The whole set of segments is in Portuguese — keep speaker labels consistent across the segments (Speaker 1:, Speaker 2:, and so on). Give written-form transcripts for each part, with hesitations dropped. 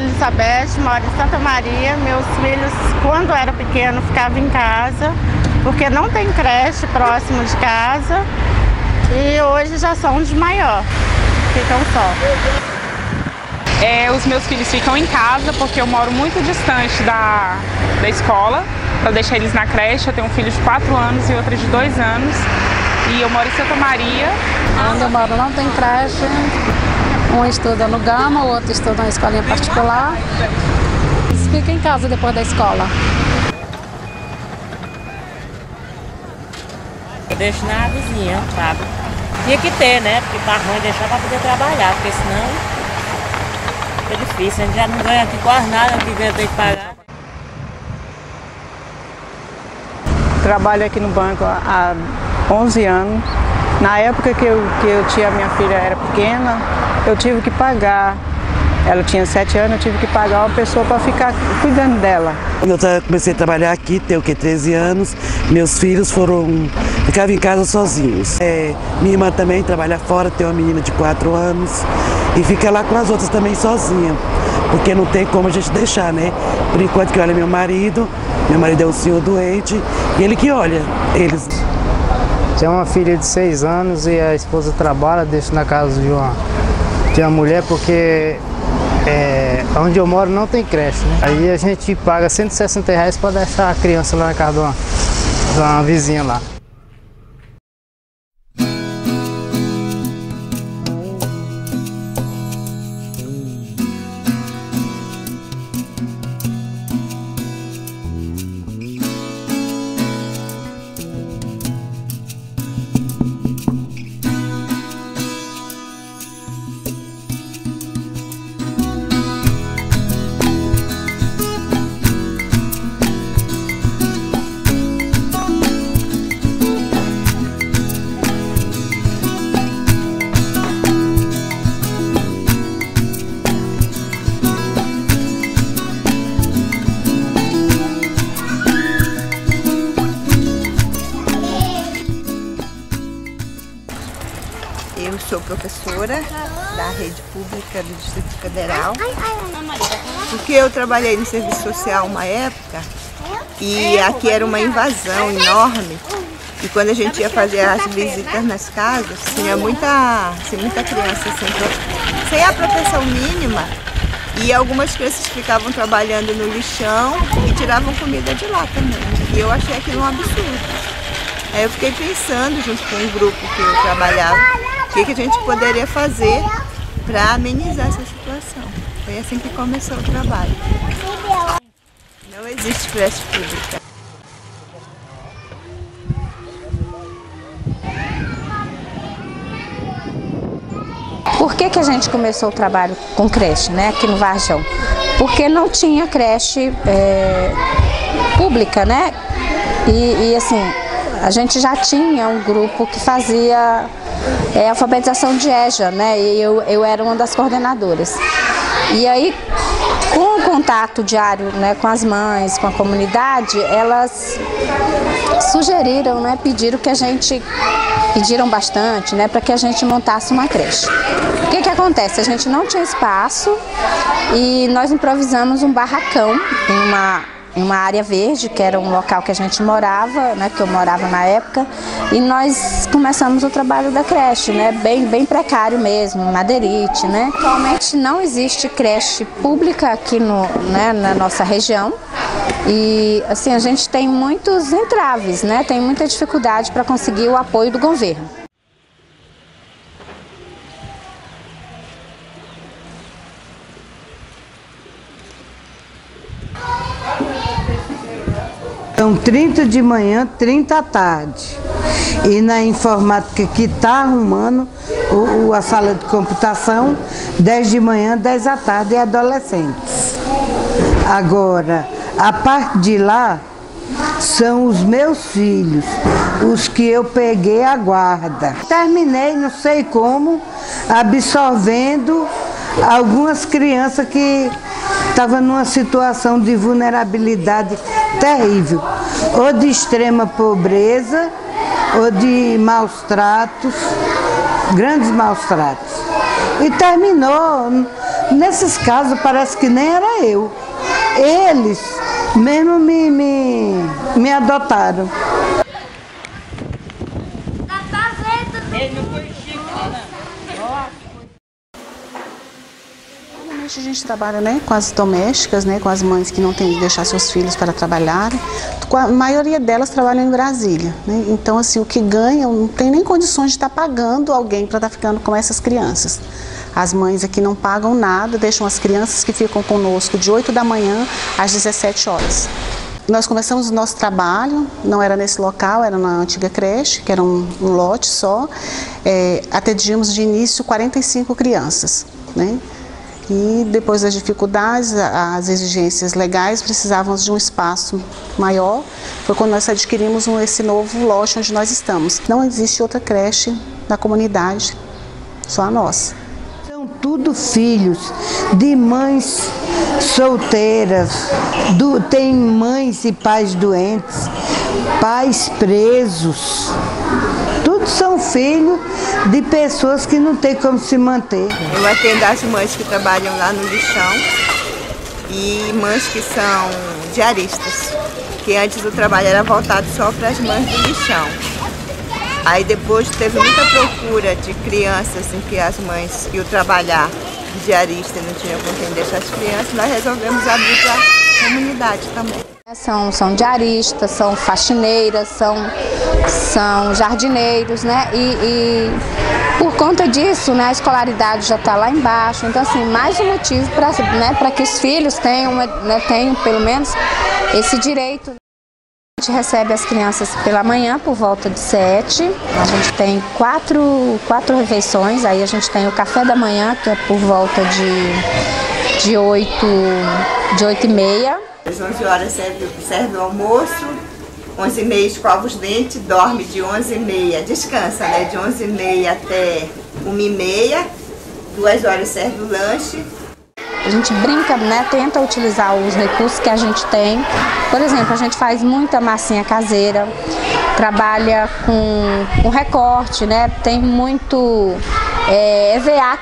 Speaker 1: Elizabeth, moro em Santa Maria. Meus filhos, quando era pequeno, ficavam em casa, porque não tem creche próximo de casa. E hoje já são de maior, ficam só.
Speaker 2: Os meus filhos ficam em casa porque eu moro muito distante da escola, para deixar eles na creche. Eu tenho um filho de 4 anos e outro de 2 anos. E eu moro em Santa Maria.
Speaker 3: Onde eu moro não tem creche. Um estuda no Gama, o outro estuda na escolinha particular. Eles ficam em casa depois da escola.
Speaker 4: Eu deixo na vizinha, sabe? Tinha que ter, né? Porque tá ruim deixar para poder trabalhar, porque senão é difícil. A gente já não ganha aqui quase nada, que tem que pagar.
Speaker 5: Trabalho aqui no banco há 11 anos. Na época que eu tinha, minha filha era pequena, eu tive que pagar. Ela tinha 7 anos, eu tive que pagar uma pessoa para ficar cuidando dela.
Speaker 6: Quando eu comecei a trabalhar aqui, tenho 13 anos, meus filhos ficavam em casa sozinhos. Minha irmã também trabalha fora, tem uma menina de 4 anos e fica lá com as outras também sozinha, porque não tem como a gente deixar, né? Por enquanto que olha meu marido é um senhor doente e ele que olha eles.
Speaker 7: Tinha uma filha de 6 anos e a esposa trabalha, deixa na casa de uma mulher, porque onde eu moro não tem creche, né? Aí a gente paga R$160 para deixar a criança lá na casa de uma vizinha lá.
Speaker 8: Eu sou professora da rede pública do Distrito Federal, porque eu trabalhei no serviço social uma época e aqui era uma invasão enorme. E quando a gente ia fazer as visitas nas casas, tinha muita criança sem a proteção mínima, e algumas crianças ficavam trabalhando no lixão e tiravam comida de lá também. E eu achei aquilo um absurdo. Aí eu fiquei pensando, junto com um grupo que eu trabalhava, o que a gente poderia fazer para amenizar essa situação. Foi assim que começou o trabalho. Não existe creche pública.
Speaker 3: Por que a gente começou o trabalho com creche, né, aqui no Varjão? Porque não tinha creche pública, né? E assim, a gente já tinha um grupo que fazia alfabetização de EJA, né? E eu era uma das coordenadoras. E aí, com o contato diário, né, com as mães, com a comunidade, elas sugeriram, né, pediram bastante, né, para que a gente montasse uma creche. O que acontece? A gente não tinha espaço e nós improvisamos um barracão em uma área verde, que era um local que a gente morava, né, que eu morava na época, e nós começamos o trabalho da creche, né, bem precário mesmo, madeirite, né. Atualmente não existe creche pública aqui na nossa região e assim a gente tem muitos entraves, né, tem muita dificuldade para conseguir o apoio do governo.
Speaker 9: São 30 de manhã, 30 à tarde. E na informática que está arrumando a sala de computação, 10 de manhã, 10 à tarde, e adolescentes. Agora, a parte de lá são os meus filhos, os que eu peguei a guarda. Terminei, não sei como, absorvendo algumas crianças que estavam numa situação de vulnerabilidade terrível, ou de extrema pobreza, ou de maus tratos, grandes maus tratos. E terminou, Nesses casos parece que nem era eu. Eles mesmo me adotaram.
Speaker 10: Normalmente a gente trabalha, né, com as domésticas, né, com as mães que não têm de deixar seus filhos para trabalharem. A maioria delas trabalham em Brasília, né? Então, assim, o que ganham não tem nem condições de estar pagando alguém para estar ficando com essas crianças. As mães aqui não pagam nada, deixam as crianças que ficam conosco de 8 da manhã às 17 horas. Nós começamos o nosso trabalho, não era nesse local, era na antiga creche, que era um lote só. Atendíamos de início 45 crianças, né? E depois das dificuldades, as exigências legais, precisávamos de um espaço maior. Foi quando nós adquirimos esse novo lote onde nós estamos. Não existe outra creche na comunidade, só a nossa.
Speaker 9: São tudo filhos de mães solteiras, tem mães e pais doentes, pais presos. Todos são filhos de pessoas que não têm como se manter.
Speaker 8: Eu atendo as mães que trabalham lá no lixão e mães que são diaristas, que antes o trabalho era voltado só para as mães do lixão. Aí depois teve muita procura de crianças em que as mães iam trabalhar de diarista e não tinham com quem deixar as crianças, nós resolvemos abrir para a comunidade também.
Speaker 3: São diaristas, são faxineiras, são jardineiros, né? E por conta disso, né, a escolaridade já está lá embaixo. Então, assim, mais um motivo para que os filhos tenham pelo menos esse direito. A gente recebe as crianças pela manhã por volta de 7. A gente tem quatro refeições. Aí a gente tem o café da manhã, que é por volta de 8h30.
Speaker 8: Às 11 horas serve o almoço, 11h30 escova os dentes, dorme de 11h30, descansa, né? De 11h30 até 1h30, 2 horas serve o lanche.
Speaker 3: A gente brinca, né? Tenta utilizar os recursos que a gente tem. Por exemplo, a gente faz muita massinha caseira, trabalha com recorte, né? Tem muito EVA,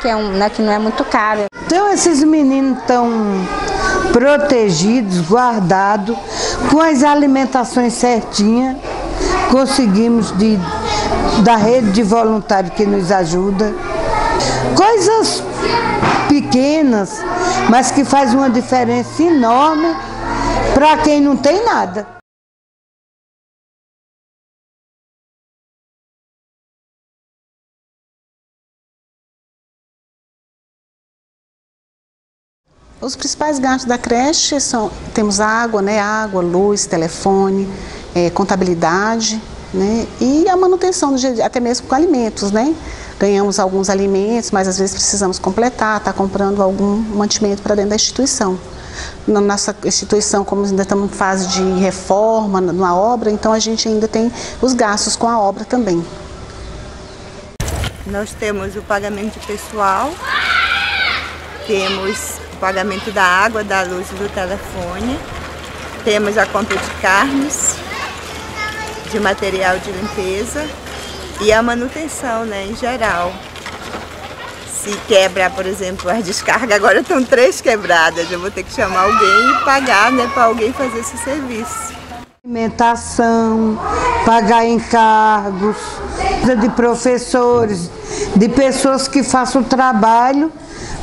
Speaker 3: que não é muito caro.
Speaker 9: Então esses meninos estão protegidos, guardados, com as alimentações certinhas. Conseguimos da rede de voluntários que nos ajuda. Coisas pequenas, mas que faz uma diferença enorme para quem não tem nada.
Speaker 10: Os principais gastos da creche temos água, né? Água, luz, telefone, contabilidade, né? E a manutenção, até mesmo com alimentos, né? Ganhamos alguns alimentos, mas às vezes precisamos completar, estar comprando algum mantimento para dentro da instituição. Na nossa instituição, como ainda estamos em fase de reforma, numa obra, então a gente ainda tem os gastos com a obra também.
Speaker 8: Nós temos o pagamento de pessoal, temos o pagamento da água, da luz e do telefone, temos a compra de carnes, de material de limpeza e a manutenção, né, em geral. Se quebra, por exemplo, as descargas, agora estão 3 quebradas, eu vou ter que chamar alguém e pagar, né, para alguém fazer esse serviço.
Speaker 9: Alimentação, pagar encargos, de professores, de pessoas que façam o trabalho,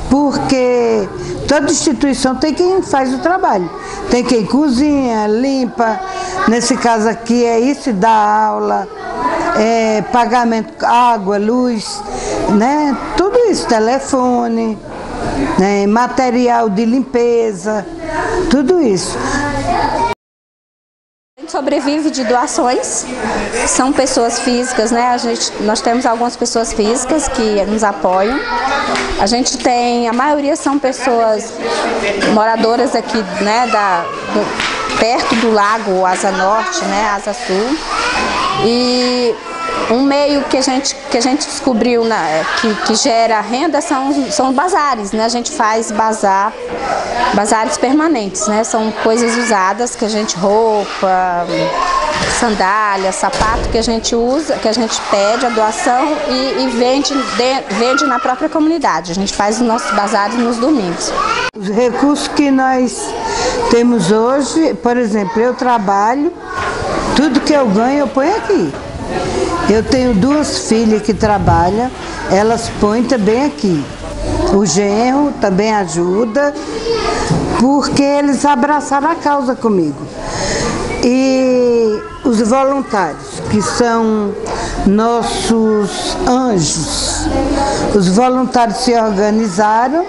Speaker 9: porque toda instituição tem quem faz o trabalho. Tem quem cozinha, limpa, nesse caso aqui é isso, dá aula, pagamento, água, luz, né? Tudo isso, telefone, né? Material de limpeza, tudo isso.
Speaker 3: A gente sobrevive de doações, são pessoas físicas, né? Nós temos algumas pessoas físicas que nos apoiam. A gente tem, a maioria são pessoas moradoras aqui, né, perto do lago Asa Norte, né, Asa Sul. E um meio que a gente descobriu que gera renda são bazares, né? A gente faz bazares permanentes, né? São coisas usadas que roupa, sandália, sapato que a gente usa, que a gente pede a doação e vende na própria comunidade. A gente faz os nossos bazares nos domingos.
Speaker 9: Os recursos que nós temos hoje, por exemplo, eu trabalho, tudo que eu ganho eu ponho aqui. Eu tenho 2 filhas que trabalham, elas põem também aqui. O genro também ajuda, porque eles abraçaram a causa comigo. E os voluntários, que são nossos anjos, os voluntários se organizaram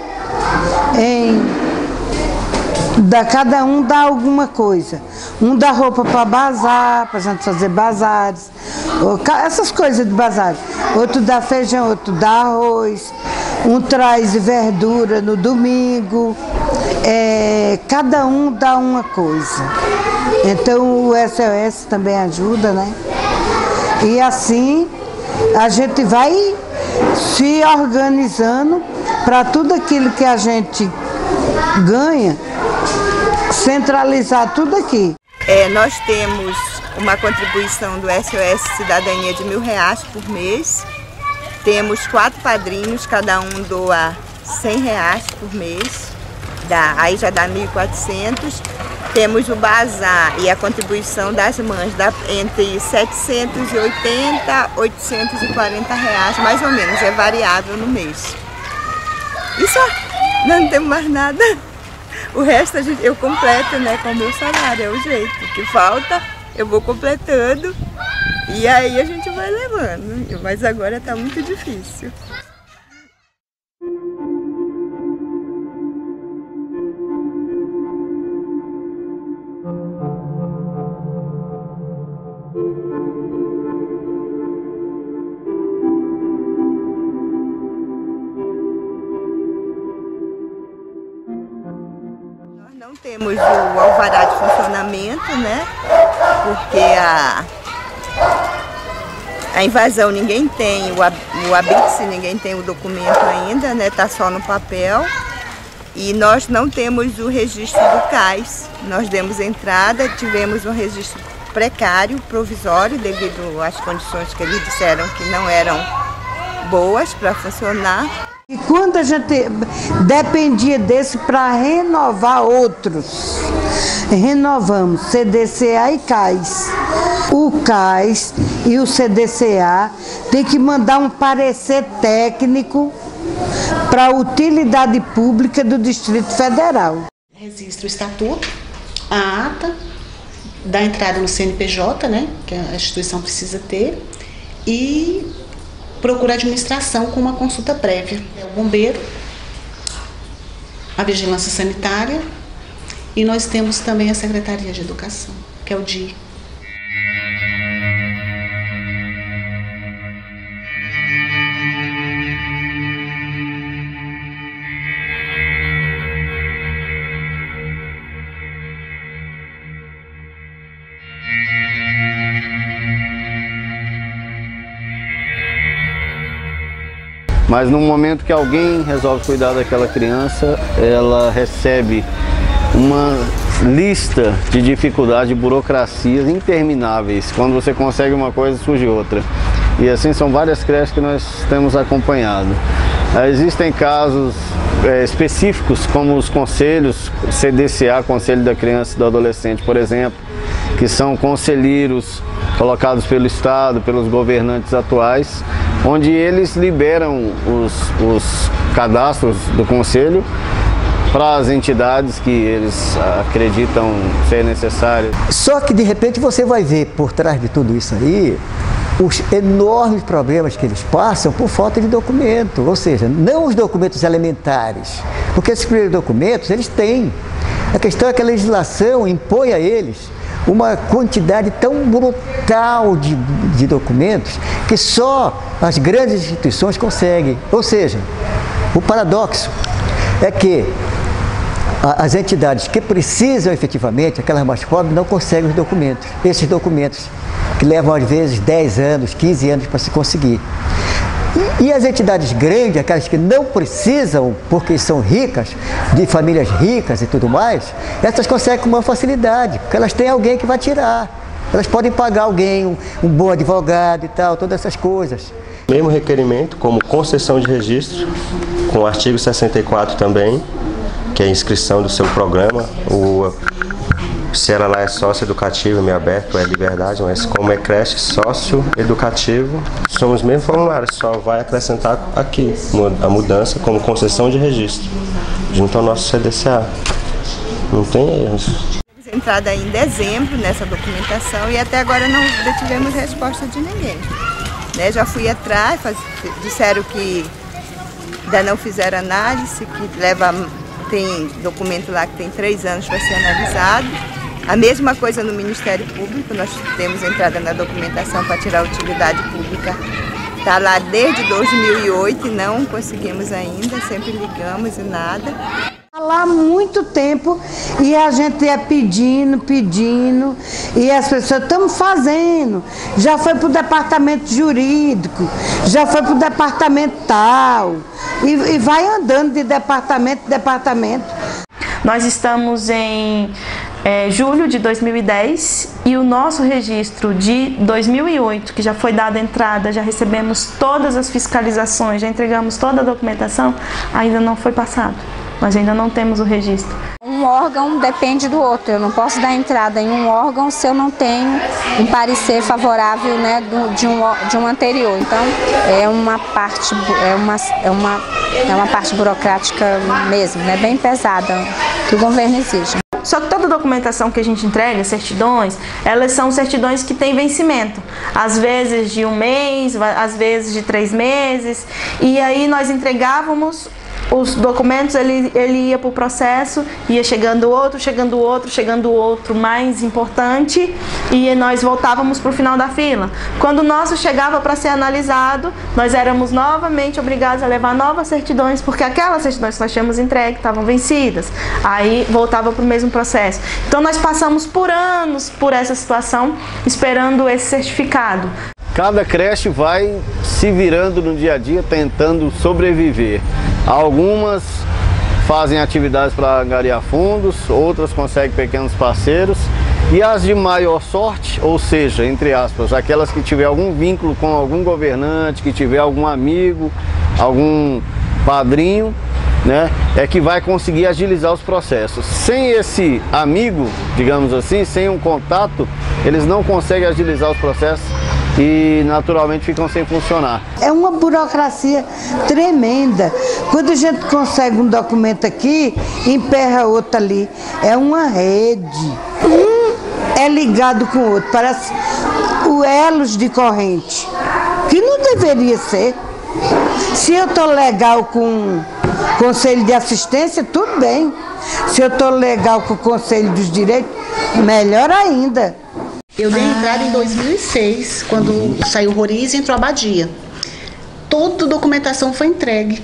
Speaker 9: cada um dá alguma coisa. Um dá roupa para bazar, para a gente fazer bazares, essas coisas de bazar. Outro dá feijão, outro dá arroz. Um traz verdura no domingo. Cada um dá uma coisa. Então o SOS também ajuda, né? E assim a gente vai se organizando para tudo aquilo que a gente ganha, centralizar tudo aqui.
Speaker 8: Nós temos uma contribuição do SOS Cidadania de R$1.000 por mês. Temos 4 padrinhos, cada um doa R$100 por mês. Aí já dá 1.400. Temos o bazar e a contribuição das mães, dá entre R$780 a R$840, mais ou menos, é variável no mês. E só, não temos mais nada. O resto eu completo, né, com o meu salário, é o jeito. O que falta, eu vou completando e aí a gente vai levando. Mas agora está muito difícil. Não temos o alvará de funcionamento, né? Porque a invasão ninguém tem, o habite-se ninguém tem o documento ainda, né? Tá só no papel. E nós não temos o registro do CAIS. Nós demos entrada, tivemos um registro precário, provisório, devido às condições que eles disseram que não eram boas para funcionar.
Speaker 9: E quando a gente dependia desse para renovar outros, renovamos CDCA e CAIS. O CAIS e o CDCA tem que mandar um parecer técnico para a utilidade pública do Distrito Federal.
Speaker 10: Registra o estatuto, a ata da entrada no CNPJ, né, que a instituição precisa ter, e procura a administração com uma consulta prévia. É o bombeiro, a vigilância sanitária e nós temos também a Secretaria de Educação, que é o DI.
Speaker 11: Mas no momento que alguém resolve cuidar daquela criança, ela recebe uma lista de dificuldades, de burocracias intermináveis. Quando você consegue uma coisa, surge outra. E assim são várias creches que nós temos acompanhado. Existem casos específicos, como os conselhos, CDCA, Conselho da Criança e do Adolescente, por exemplo, que são conselheiros colocados pelo Estado, pelos governantes atuais, onde eles liberam os cadastros do Conselho para as entidades que eles acreditam ser necessárias.
Speaker 12: Só que de repente você vai ver por trás de tudo isso aí os enormes problemas que eles passam por falta de documento, ou seja, não os documentos elementares, porque esses primeiros documentos eles têm. A questão é que a legislação impõe a eles uma quantidade tão brutal de documentos que só as grandes instituições conseguem. Ou seja, o paradoxo é que as entidades que precisam efetivamente, aquelas mais pobres, não conseguem os documentos. Esses documentos que levam às vezes 10 anos, 15 anos para se conseguir. E as entidades grandes, aquelas que não precisam, porque são ricas, de famílias ricas e tudo mais, essas conseguem com uma facilidade, porque elas têm alguém que vai tirar. Elas podem pagar alguém, um bom advogado e tal, todas essas coisas.
Speaker 13: Mesmo requerimento, como concessão de registro, com o artigo 64 também, que é a inscrição do seu programa, se ela lá é sócio educativo, meio aberto, é liberdade, mas como é creche sócio educativo, somos mesmo formulários, só vai acrescentar aqui a mudança como concessão de registro, junto ao nosso CDCA. Não tem erros.
Speaker 8: Temos entrada em dezembro nessa documentação e até agora não tivemos resposta de ninguém. Né? Já fui atrás, disseram que ainda não fizeram análise, que tem documento lá que tem 3 anos para ser analisado. A mesma coisa no Ministério Público, nós temos entrada na documentação para tirar a utilidade pública. Está lá desde 2008 e não conseguimos ainda, sempre ligamos e nada.
Speaker 9: Está lá há muito tempo e a gente é pedindo e as pessoas estamos fazendo. Já foi para o departamento jurídico, já foi para o departamento tal e vai andando de departamento em departamento.
Speaker 14: Nós estamos em julho de 2010 e o nosso registro de 2008, que já foi dada a entrada, já recebemos todas as fiscalizações, já entregamos toda a documentação, ainda não foi passado. Nós ainda não temos o registro.
Speaker 3: Um órgão depende do outro. Eu não posso dar entrada em um órgão se eu não tenho um parecer favorável, né, de um anterior. Então é uma parte burocrática mesmo, né, bem pesada, que o governo exige.
Speaker 14: Só que toda a documentação que a gente entrega, certidões, elas são certidões que têm vencimento. Às vezes de 1 mês, às vezes de 3 meses. E aí nós entregávamos os documentos, ele ia para o processo, ia chegando outro mais importante, e nós voltávamos para o final da fila. Quando o nosso chegava para ser analisado, nós éramos novamente obrigados a levar novas certidões, porque aquelas certidões que nós tínhamos entregue estavam vencidas. Aí voltava para o mesmo processo. Então nós passamos por anos por essa situação, esperando esse certificado.
Speaker 11: Cada creche vai se virando no dia a dia, tentando sobreviver. Algumas fazem atividades para angariar fundos, outras conseguem pequenos parceiros. E as de maior sorte, ou seja, entre aspas, aquelas que tiver algum vínculo com algum governante, que tiver algum amigo, algum padrinho, né, é que vai conseguir agilizar os processos. Sem esse amigo, digamos assim, sem um contato, eles não conseguem agilizar os processos e naturalmente ficam sem funcionar. É
Speaker 9: uma burocracia tremenda. Quando a gente consegue um documento aqui, emperra outro ali. É uma rede. É ligado com o outro. Parece o elos de corrente, que não deveria ser. Se eu estou legal com o Conselho de Assistência, tudo bem. Se eu estou legal com o Conselho dos Direitos, melhor ainda.
Speaker 10: Eu dei entrada em 2006, quando saiu o Roriz e entrou a Abadia. Toda a documentação foi entregue,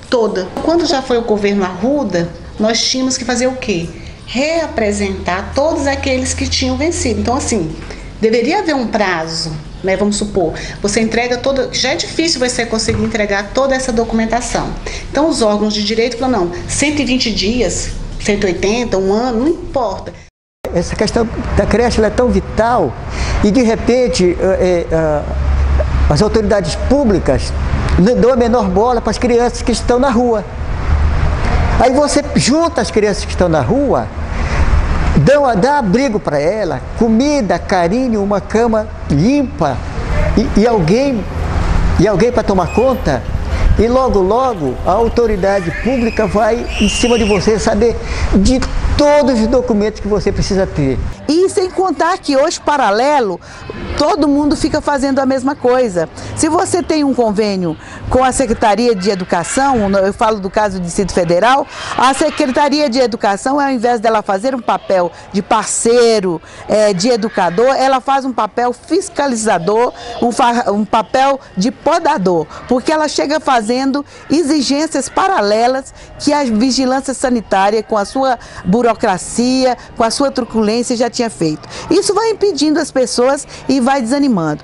Speaker 10: toda. Quando já foi o governo Arruda, nós tínhamos que fazer o quê? Reapresentar todos aqueles que tinham vencido. Então, assim, deveria haver um prazo, né? Vamos supor, você entrega toda... Já é difícil você conseguir entregar toda essa documentação. Então, os órgãos de direito falam, não, 120 dias, 180, 1 ano, não importa.
Speaker 12: Essa questão da creche ela é tão vital e, de repente, as autoridades públicas não dão a menor bola para as crianças que estão na rua. Aí você junta as crianças que estão na rua, dá abrigo para ela, comida, carinho, uma cama limpa e alguém para tomar conta. E logo a autoridade pública vai em cima de você saber de todos os documentos que você precisa ter.
Speaker 15: E sem contar que hoje, paralelo, todo mundo fica fazendo a mesma coisa. Se você tem um convênio com a Secretaria de Educação, eu falo do caso do Distrito Federal, a Secretaria de Educação, ao invés dela fazer um papel de parceiro, de educador, ela faz um papel fiscalizador, um papel de podador, porque ela chega fazendo exigências paralelas que a vigilância sanitária, com a sua burocracia, com a sua truculência, já tinha feito. Isso vai impedindo as pessoas e vai desanimando.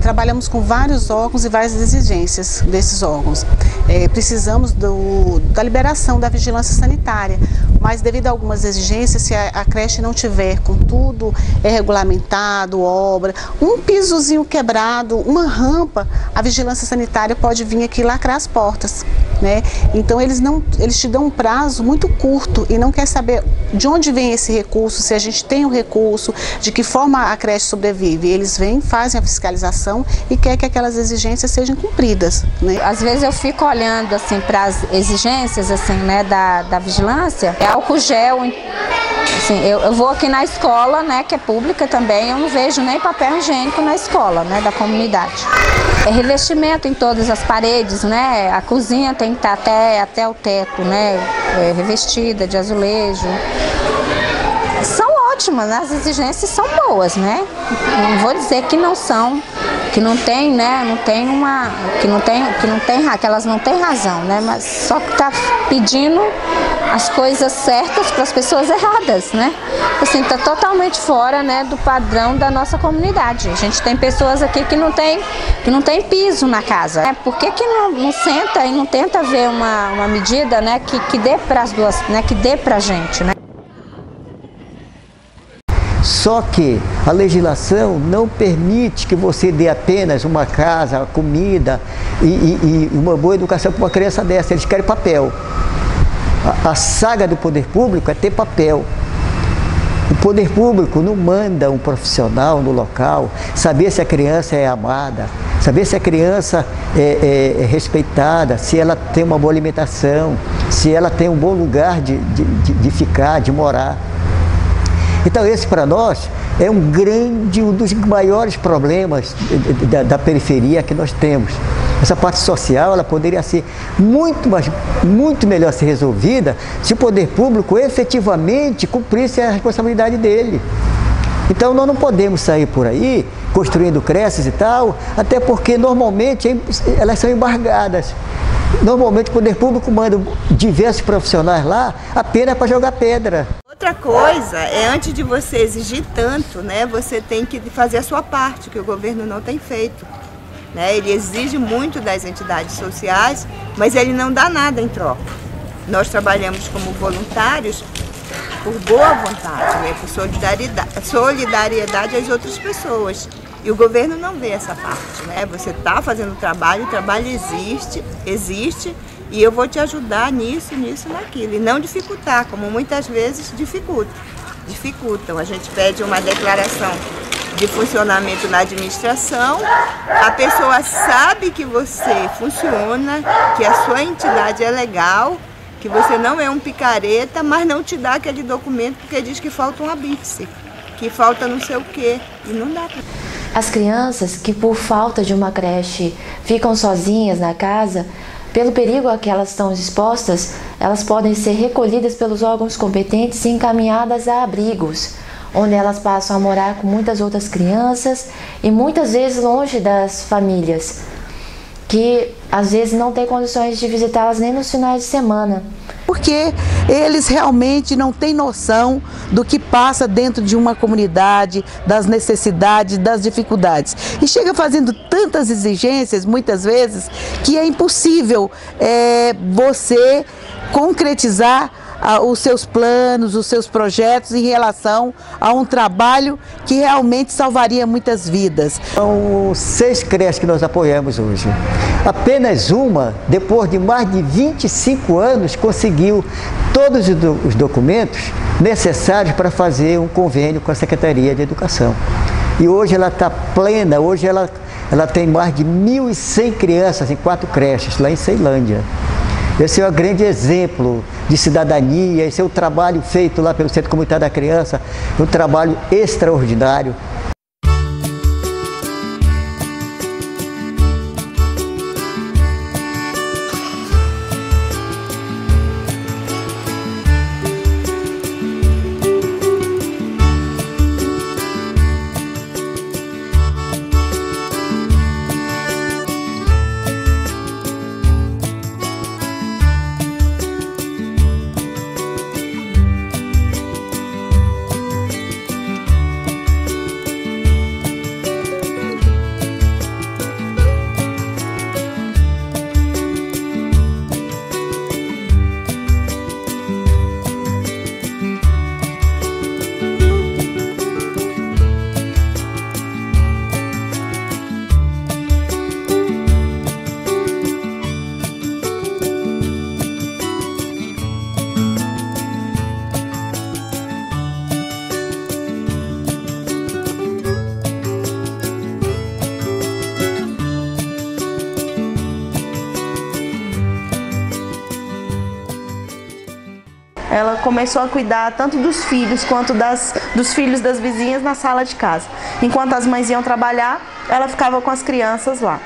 Speaker 10: trabalhamos com vários órgãos e várias exigências desses órgãos. Precisamos da liberação da vigilância sanitária, mas devido a algumas exigências, se a creche não tiver com tudo regulamentado, obra, um pisozinho quebrado, uma rampa, a vigilância sanitária pode vir aqui lacrar as portas, né? Então eles te dão um prazo muito curto e não quer saber de onde vem esse recurso, se a gente tem o recurso, de que forma a creche sobrevive. Eles vêm, fazem a fiscalização e quer que aquelas exigências sejam cumpridas, né?
Speaker 3: Às vezes eu fico olhando assim para as exigências assim, né, da vigilância, é álcool gel. Assim, eu vou aqui na escola, né, que é pública também, eu não vejo nem papel higiênico na escola, né, da comunidade. É revestimento em todas as paredes, né, a cozinha tem que estar até o teto, né, revestida de azulejo. São ótimas, né, as exigências são boas, né, não vou dizer que não são, que não tem, né, que elas não têm razão, né, mas só que está pedindo as coisas certas para as pessoas erradas, né? Assim, tá totalmente fora, né, do padrão da nossa comunidade. A gente tem pessoas aqui que não tem piso na casa. Por que não senta e não tenta ver uma medida, né, que dê para as duas, né, que dê para a gente, né?
Speaker 12: Só que a legislação não permite que você dê apenas uma casa, comida e uma boa educação para uma criança dessa. Eles querem papel. A saga do poder público é ter papel. O poder público não manda um profissional no local saber se a criança é amada, saber se a criança é respeitada, se ela tem uma boa alimentação, se ela tem um bom lugar de ficar, de morar. Então esse para nós é um dos maiores problemas da periferia que nós temos. Essa parte social, ela poderia ser muito melhor ser resolvida se o poder público efetivamente cumprisse a responsabilidade dele. Então nós não podemos sair por aí construindo creches e tal, até porque normalmente elas são embargadas. Normalmente o poder público manda diversos profissionais lá apenas para jogar pedra.
Speaker 8: Outra coisa é, antes de você exigir tanto, né, você tem que fazer a sua parte, que o governo não tem feito. Né? Ele exige muito das entidades sociais, mas ele não dá nada em troca. Nós trabalhamos como voluntários por boa vontade, né? Por solidariedade às outras pessoas. E o governo não vê essa parte, né? Você está fazendo trabalho, o trabalho existe, e eu vou te ajudar nisso, naquilo. E não dificultar, como muitas vezes dificultam. A gente pede uma declaração de funcionamento na administração, a pessoa sabe que você funciona, que a sua entidade é legal, que você não é um picareta, mas não te dá aquele documento porque diz que falta um apêndice, que falta não sei o quê, e não dá pra...
Speaker 16: As crianças que por falta de uma creche ficam sozinhas na casa, pelo perigo a que elas estão expostas, elas podem ser recolhidas pelos órgãos competentes e encaminhadas a abrigos, onde elas passam a morar com muitas outras crianças e muitas vezes longe das famílias, que às vezes não têm condições de visitá-las nem nos finais de semana.
Speaker 15: Porque eles realmente não têm noção do que passa dentro de uma comunidade, das necessidades, das dificuldades. E chega fazendo tantas exigências, muitas vezes, que é impossível você concretizar os seus planos, os seus projetos em relação a um trabalho que realmente salvaria muitas vidas.
Speaker 12: São 6 creches que nós apoiamos hoje. Apenas uma, depois de mais de 25 anos, conseguiu todos os documentos necessários para fazer um convênio com a Secretaria de Educação. E hoje ela está plena, hoje ela tem mais de 1.100 crianças em 4 creches, lá em Ceilândia. Esse é um grande exemplo de cidadania, esse é o trabalho feito lá pelo Centro Comunitário da Criança, um trabalho extraordinário.
Speaker 14: começou a cuidar tanto dos filhos quanto dos filhos das vizinhas na sala de casa. Enquanto as mães iam trabalhar, ela ficava com as crianças lá.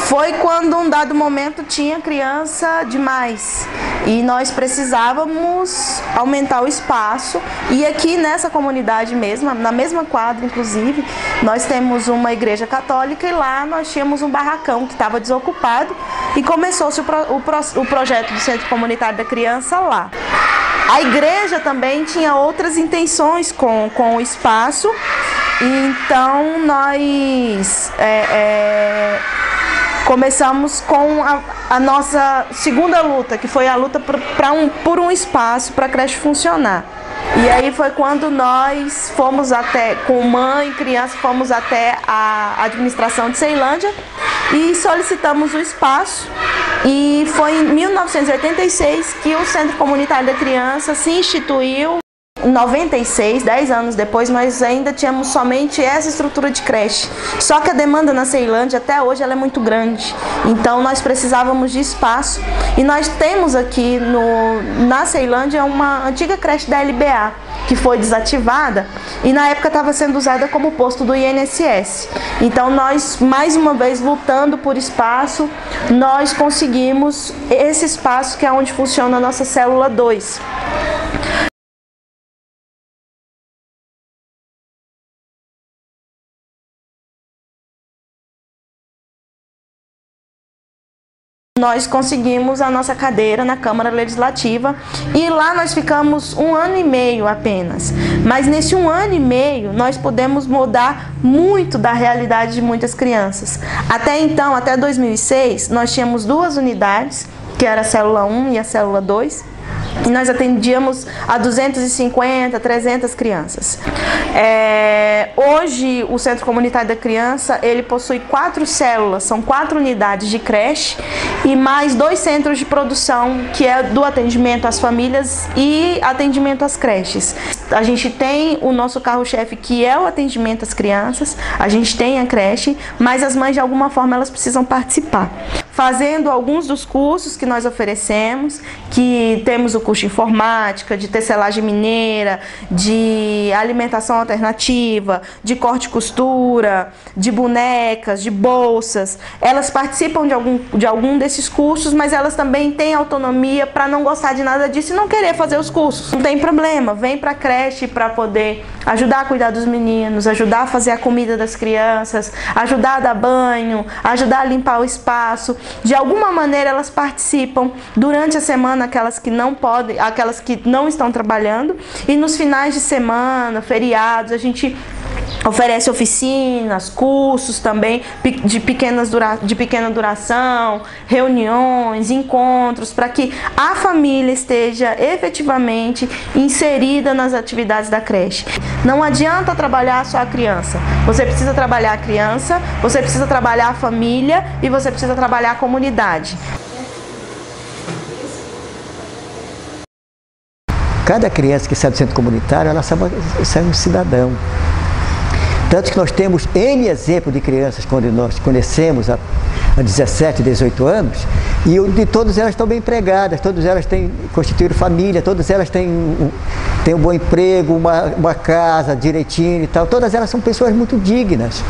Speaker 14: Foi quando, um dado momento, tinha criança demais e nós precisávamos aumentar o espaço. E aqui nessa comunidade mesmo, na mesma quadra inclusive, nós temos uma igreja católica e lá nós tínhamos um barracão que estava desocupado e começou-se o projeto do Centro Comunitário da Criança lá. A igreja também tinha outras intenções com o espaço, então nós começamos com a nossa segunda luta, que foi a luta por um espaço para a creche funcionar. E aí foi quando nós fomos até, com mãe e criança, fomos até a administração de Ceilândia e solicitamos o espaço. E foi em 1986 que o Centro Comunitário da Criança se instituiu. Em 96, 10 anos depois, nós ainda tínhamos somente essa estrutura de creche. Só que a demanda na Ceilândia até hoje ela é muito grande. Então nós precisávamos de espaço. E nós temos aqui na Ceilândia uma antiga creche da LBA, que foi desativada e na época estava sendo usada como posto do INSS. Então nós, mais uma vez, lutando por espaço, nós conseguimos esse espaço que é onde funciona a nossa célula 2. Nós conseguimos a nossa cadeira na Câmara Legislativa e lá nós ficamos 1 ano e meio apenas. Mas nesse 1 ano e meio nós podemos mudar muito da realidade de muitas crianças. Até então, até 2006, nós tínhamos 2 unidades, que era a célula 1 e a célula 2. E nós atendíamos a 250, 300 crianças. Hoje, o Centro Comunitário da Criança, ele possui 4 células, são 4 unidades de creche e mais 2 centros de produção, que é do atendimento às famílias e atendimento às creches. A gente tem o nosso carro-chefe, que é o atendimento às crianças, a gente tem a creche, mas as mães, de alguma forma, elas precisam participar. Fazendo alguns dos cursos que nós oferecemos, que temos o curso de informática, de tecelagem mineira, de alimentação alternativa, de corte e costura, de bonecas, de bolsas. Elas participam de algum desses cursos, mas elas também têm autonomia para não gostar de nada disso e não querer fazer os cursos. Não tem problema, vem para a creche para poder ajudar a cuidar dos meninos, ajudar a fazer a comida das crianças, ajudar a dar banho, ajudar a limpar o espaço. De alguma maneira elas participam durante a semana, aquelas que não podem, aquelas que não estão trabalhando, e nos finais de semana, feriados, a gente oferece oficinas, cursos também de pequena duração, reuniões, encontros, para que a família esteja efetivamente inserida nas atividades da creche. Não adianta trabalhar só a criança, você precisa trabalhar a criança, você precisa trabalhar a família e você precisa trabalhar a comunidade.
Speaker 12: Cada criança que sai do centro comunitário, ela sai um cidadão. Tanto que nós temos N exemplos de crianças quando nós conhecemos há 17, 18 anos, e de todas elas estão bem empregadas, todas elas têm constituído família, todas elas têm um bom emprego, uma casa direitinho e tal, todas elas são pessoas muito dignas.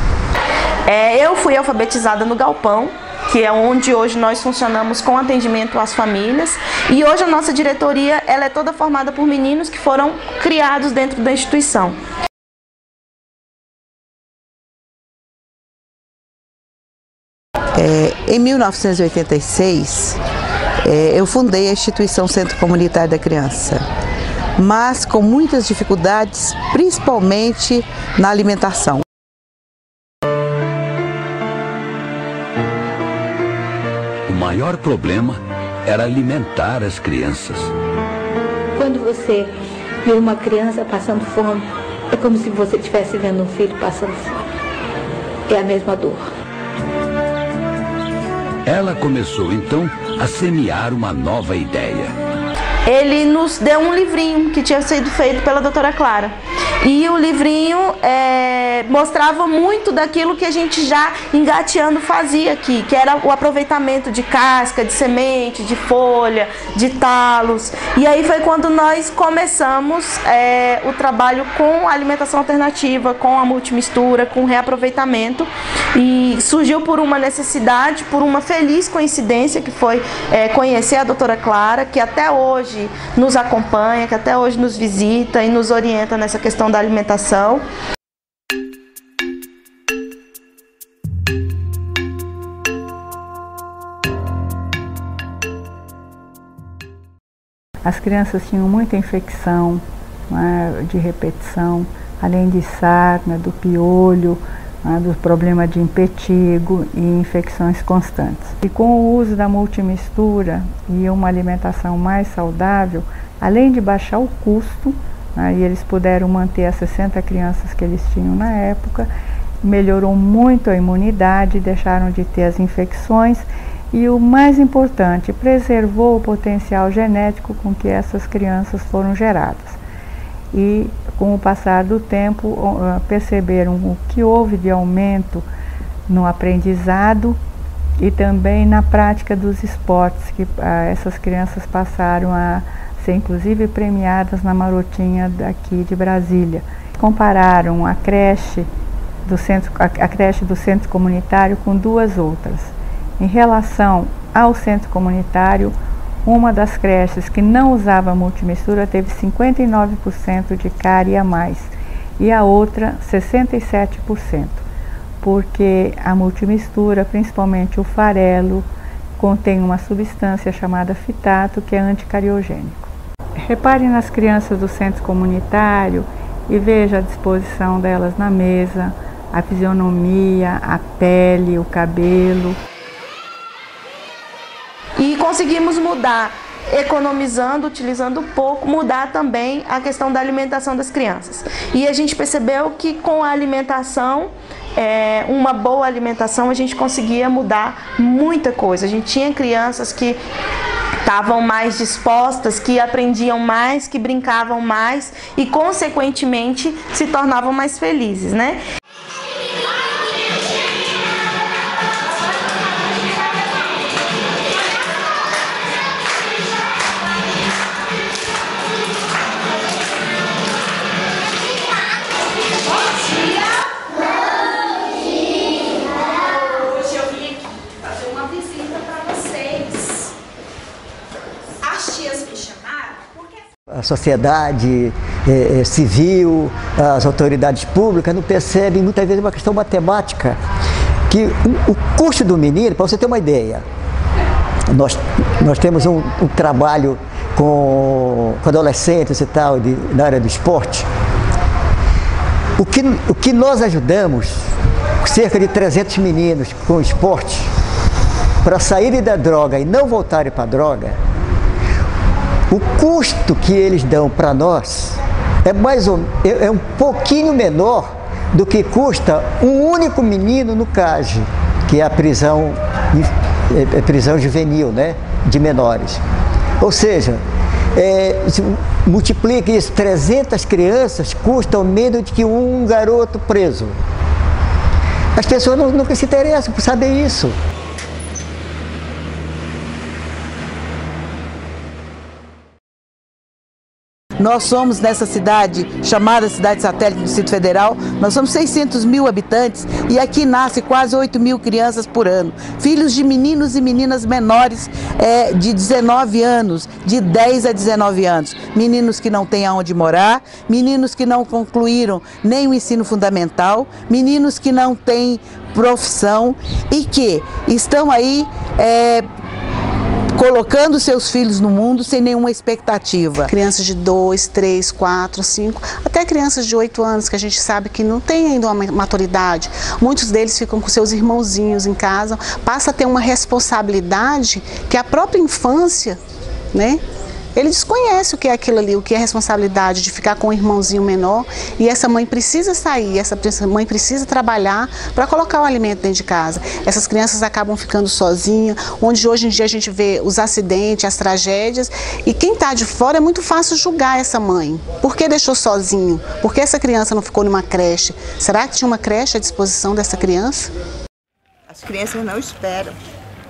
Speaker 14: Eu fui alfabetizada no Galpão, que é onde hoje nós funcionamos com atendimento às famílias, e hoje a nossa diretoria ela é toda formada por meninos que foram criados dentro da instituição.
Speaker 15: Em 1986, eu fundei a instituição Centro Comunitário da Criança, mas com muitas dificuldades, principalmente na alimentação.
Speaker 17: O maior problema era alimentar as crianças.
Speaker 18: Quando você vê uma criança passando fome, é como se você estivesse vendo um filho passando fome. É a mesma dor.
Speaker 17: Ela começou então a semear uma nova ideia.
Speaker 14: Ele nos deu um livrinho que tinha sido feito pela doutora Clara. E o livrinho mostrava muito daquilo que a gente já engateando fazia aqui, que era o aproveitamento de casca, de semente, de folha, de talos. E aí foi quando nós começamos o trabalho com a alimentação alternativa, com a multimistura, com o reaproveitamento. E surgiu por uma necessidade, por uma feliz coincidência, que foi conhecer a doutora Clara, que até hoje nos acompanha, que até hoje nos visita e nos orienta nessa questão da alimentação.
Speaker 5: As crianças tinham muita infecção, né, de repetição, além de sarna, do piolho, né, do problema de impetigo e infecções constantes. E com o uso da multimistura e uma alimentação mais saudável, além de baixar o custo, né, e eles puderam manter as 60 crianças que eles tinham na época, melhorou muito a imunidade, deixaram de ter as infecções e, o mais importante, preservou o potencial genético com que essas crianças foram geradas. E com o passar do tempo perceberam o que houve de aumento no aprendizado e também na prática dos esportes, que essas crianças passaram a ser inclusive premiadas na Marotinha daqui de Brasília. Compararam a creche do centro comunitário com duas outras. Em relação ao centro comunitário, uma das creches que não usava multimistura teve 59% de cárie a mais e a outra 67%, porque a multimistura, principalmente o farelo, contém uma substância chamada fitato que é anticariogênico. Repare nas crianças do centro comunitário e veja a disposição delas na mesa, a fisionomia, a pele, o cabelo.
Speaker 14: E conseguimos mudar, economizando, utilizando pouco, mudar também a questão da alimentação das crianças. E a gente percebeu que com a alimentação, uma boa alimentação, a gente conseguia mudar muita coisa. A gente tinha crianças que estavam mais dispostas, que aprendiam mais, que brincavam mais e, consequentemente, se tornavam mais felizes, né?
Speaker 12: A sociedade civil, as autoridades públicas não percebem muitas vezes uma questão matemática, que o custo do menino, para você ter uma ideia, nós temos um trabalho com adolescentes e tal, na área do esporte. O que nós ajudamos, cerca de 300 meninos com esporte, para saírem da droga e não voltarem para a droga, o custo que eles dão para nós é um pouquinho menor do que custa um único menino no CAGE, que é a prisão juvenil, né, de menores. Ou seja, multiplique isso, 300 crianças custam menos do que um garoto preso. As pessoas nunca se interessam por saber isso.
Speaker 15: Nós somos nessa cidade, chamada Cidade Satélite do Distrito Federal, nós somos 600 mil habitantes e aqui nasce quase 8 mil crianças por ano. Filhos de meninos e meninas menores de 19 anos, de 10 a 19 anos. Meninos que não têm aonde morar, meninos que não concluíram nem o ensino fundamental, meninos que não têm profissão e que estão aí colocando seus filhos no mundo sem nenhuma expectativa.
Speaker 10: Crianças de 2, 3, 4, 5, até crianças de 8 anos que a gente sabe que não tem ainda uma maturidade. Muitos deles ficam com seus irmãozinhos em casa, passa a ter uma responsabilidade que a própria infância, né, Ele desconhece o que é aquilo ali, o que é a responsabilidade de ficar com um irmãozinho menor, e essa mãe precisa sair, essa mãe precisa trabalhar para colocar o alimento dentro de casa. Essas crianças acabam ficando sozinhas, onde hoje em dia a gente vê os acidentes, as tragédias, e quem está de fora é muito fácil julgar essa mãe. Por que deixou sozinho? Por que essa criança não ficou numa creche? Será que tinha uma creche à disposição dessa criança?
Speaker 8: As crianças não esperam,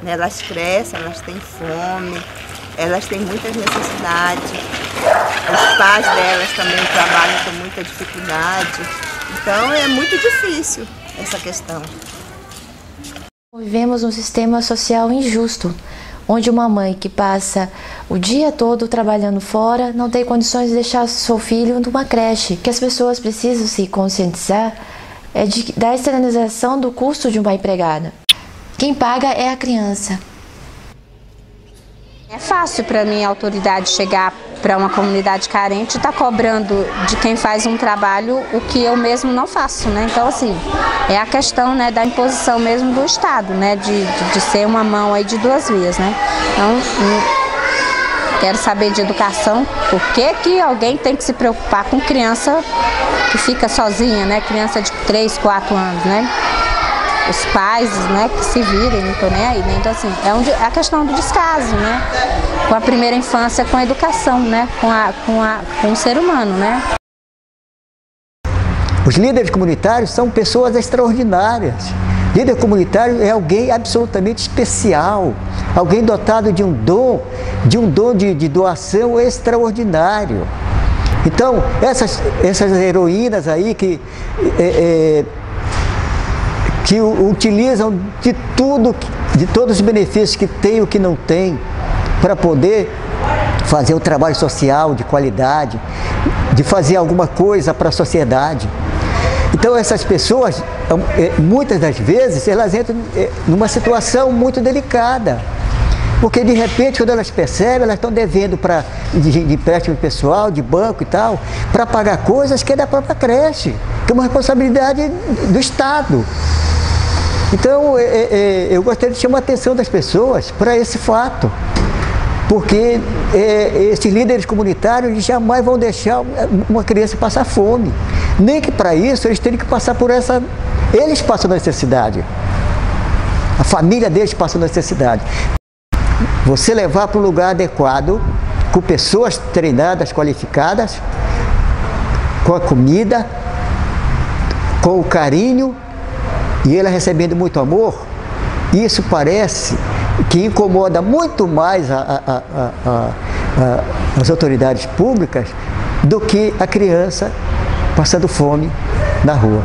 Speaker 8: né? Elas crescem, elas têm fome, elas têm muitas necessidades, os pais delas também trabalham com muita dificuldade, então é muito difícil essa questão.
Speaker 16: Vivemos um sistema social injusto, onde uma mãe que passa o dia todo trabalhando fora não tem condições de deixar seu filho numa creche. O que as pessoas precisam se conscientizar é da externalização do custo de uma empregada. Quem paga é a criança.
Speaker 3: É fácil para mim a autoridade chegar para uma comunidade carente e estar cobrando de quem faz um trabalho o que eu mesmo não faço, né? Então, assim, é a questão, né, da imposição mesmo do Estado, né, de ser uma mão aí de duas vias, né? Então, quero saber de educação, por que alguém tem que se preocupar com criança que fica sozinha, né? Criança de 3, 4 anos, né? Os pais, né, que se virem, não estou nem aí, né? Então, assim, é a questão do descaso, né? Com a primeira infância, com a educação, né? Com o ser humano, né?
Speaker 12: Os líderes comunitários são pessoas extraordinárias. Líder comunitário é alguém absolutamente especial, alguém dotado de um dom de doação extraordinário. Então, essas heroínas aí que utilizam de todos os benefícios que tem e o que não tem, para poder fazer um trabalho social de qualidade, de fazer alguma coisa para a sociedade. Então essas pessoas, muitas das vezes, elas entram numa situação muito delicada, porque de repente, quando elas percebem, elas estão devendo de empréstimo pessoal, de banco e tal, para pagar coisas que é da própria creche, que é uma responsabilidade do Estado. Então, eu gostaria de chamar a atenção das pessoas para esse fato, porque esses líderes comunitários jamais vão deixar uma criança passar fome, nem que para isso eles tenham que passar por essa... Eles passam necessidade, a família deles passa necessidade. Você levar para um lugar adequado, com pessoas treinadas, qualificadas, com a comida, com o carinho, e ela recebendo muito amor, isso parece que incomoda muito mais as autoridades públicas do que a criança passando fome na rua.